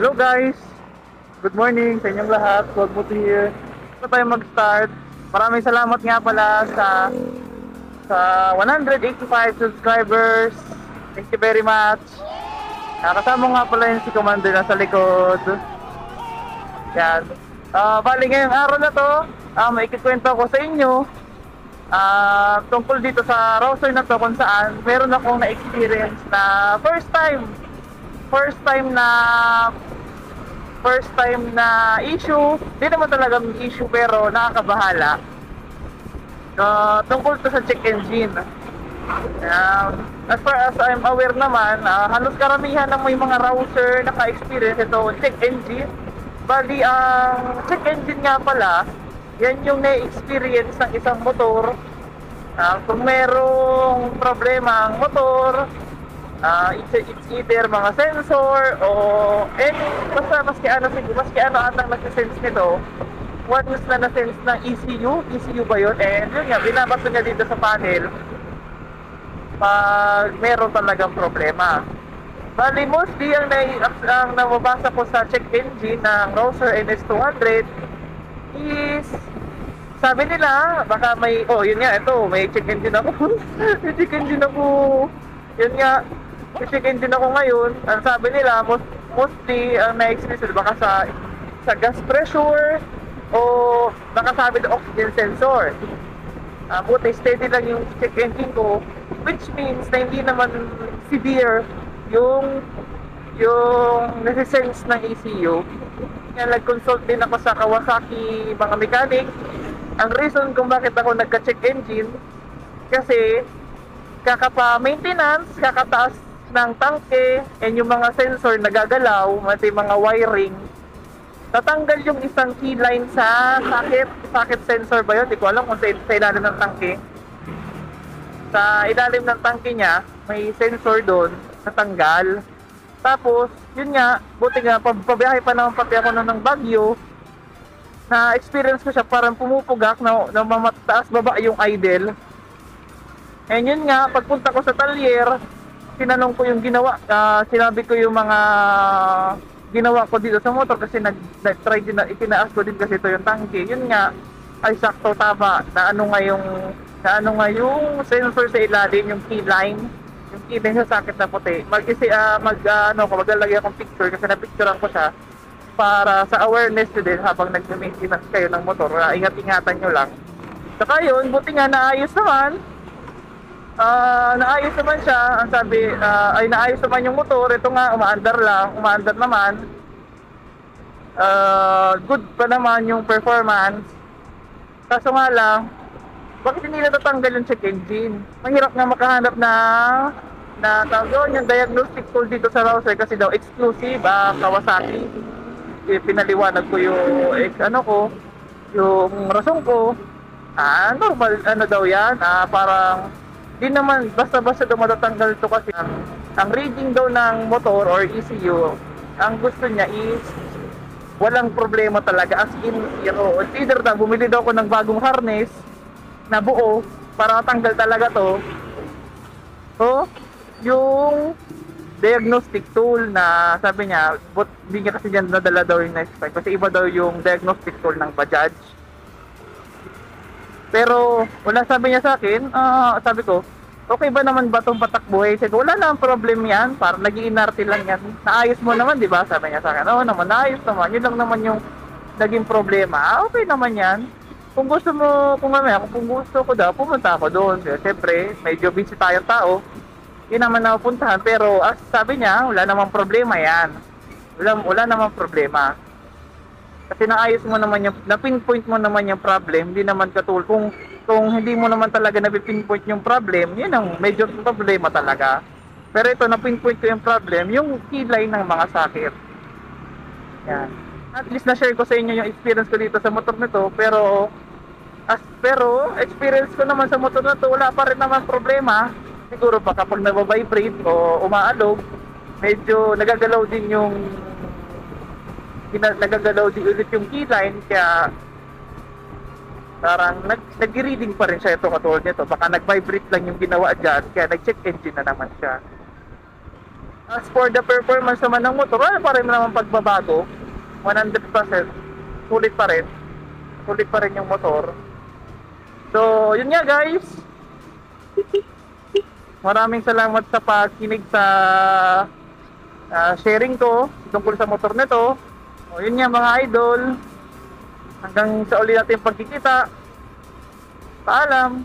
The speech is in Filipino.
Hello guys! Good morning sa inyong lahat. Huwag mo to here. Ito tayo mag-start. Maraming salamat nga pala sa 185 subscribers. Thank you very much. Kasama nga pala yung si Commander na sa likod. Yan. Bali ngayong araw na to, may ikikwento ko sa inyo tungkol dito sa router na to kung saan meron akong na-experience na first time na issue. Hindi naman talagang issue pero nakakabahala. Tungkol to sa check engine. As far as I'm aware naman, halos karamihan ng may mga router naka-experience ito check engine. Bali, ang check engine nga pala, yan yung na-experience ng isang motor. Kung merong problema ang motor, it's either mga sensor o basta maski ano atang nag-sense nito. Once na na-sense ng ECU ba yun? And yun nga, binabato niya dito sa panel pag meron talagang problema. Bali, mostly ang nababasa ko sa check engine ng Rouser NS200 is sabi nila, baka may, yun nga, ito, may check engine ako. May check engine ako. Yun nga, may check engine ako ngayon. Ang sabi nila, mostly ang na-experience baka sa gas pressure o baka sabi ng oxygen sensor. Buti steady lang yung check engine ko, which means na hindi naman severe yung nasisense ng ECU. Kaya nag-consult din ako sa Kawasaki mga mechanic. Ang reason kung bakit ako nagka-check engine, kasi kakapa-maintenance, kakataas ng tangke, and yung mga sensor nagagalaw, pati mga wiring, tatanggal yung isang key line sa socket sensor ba yun? Di ko alam kung sa ilalim ng tangke. Sa ilalim ng tangke niya, may sensor doon, natanggal. Tapos, yun nga, buti nga, pabiyahe pa naman pati ako ng Baguio, na experience ko siya parang pumupugak na mamataas baba yung idle. And yun nga, pagpunta ko sa talyer, tinanong ko yung ginawa, sinabi ko yung mga ginawa ko dito sa motor kasi nag-try din na itinaas ko din kasi ito yung tangke. Yun nga, ay sakto tama na ano nga yung sensor sa ilalim, yung key line sa socket na puti. Maglalagay akong picture kasi na-picturean ko siya para sa awareness din habang nag-maintenance kayo ng motor. Ingat-ingatan nyo lang. Saka yun, buti nga naayos naman. Naayos naman siya. Ang sabi, naayos naman yung motor. Ito nga, umaandar naman. Good pa naman yung performance. Kaso nga lang, bakit hindi natatanggal yung check engine? Mahirap nga makahanap na tawag yung diagnostic tool dito sa router kasi daw exclusive Kawasaki. Pinaliwanag ko yung yung rason ko. Normal daw yan. Parang di naman basta-basta daw matatanggal to kasi ang reading daw ng motor or ECU, ang gusto niya is walang problema talaga, as in zero. It's either na bumili daw ako ng bagong harness na buo para matanggal talaga to. So, yung diagnostic tool na sabi niya, but hindi niya kasi dyan nadala daw yung next time kasi iba daw yung diagnostic tool ng Bajaj. Pero wala, sabi niya sa akin, sabi ko, okay ba naman ba itong patakbuhay? Sabi ko, wala naman problem yan, parang nag-iinarte lang yan. Naayos mo naman, di ba? Sabi niya sa akin, oo naman, naayos naman. Yun lang naman yung naging problema. Okay naman yan. Kung gusto mo, kung gusto ko daw, pumunta ako doon. Siyempre, medyo busy tayong tao. Hindi naman napupuntahan, pero sabi niya, wala namang problema yan. Wala namang problema. Kasi naayos mo naman na-pinpoint mo naman yung problem, hindi naman katulad. Kung hindi mo naman talaga na-pinpoint yung problem, yun ang medyo problema talaga. Pero ito, na-pinpoint ko yung problem, yung key line ng mga socket. Yan. At least na-share ko sa inyo yung experience ko dito sa motor nito, pero experience ko naman sa motor na to, wala pa rin naman problema. Siguro pa kapag nagbabibrate o umaalog, medyo nagagalaw din ulit yung key line, kaya parang nag-reading pa rin siya ito katulad nito. Baka nag-vibrate lang yung ginawa dyan, kaya nag-check engine na naman siya. As for the performance naman ng motor, wala pa rin naman pagbabago. 100%. Sulit pa rin. Sulit pa rin yung motor. So, yun nga guys. Maraming salamat sa pakinig sa sharing ko tungkol sa motor nito. O, yun nga mga idol. Hanggang sa uli natin pagkikita. Paalam.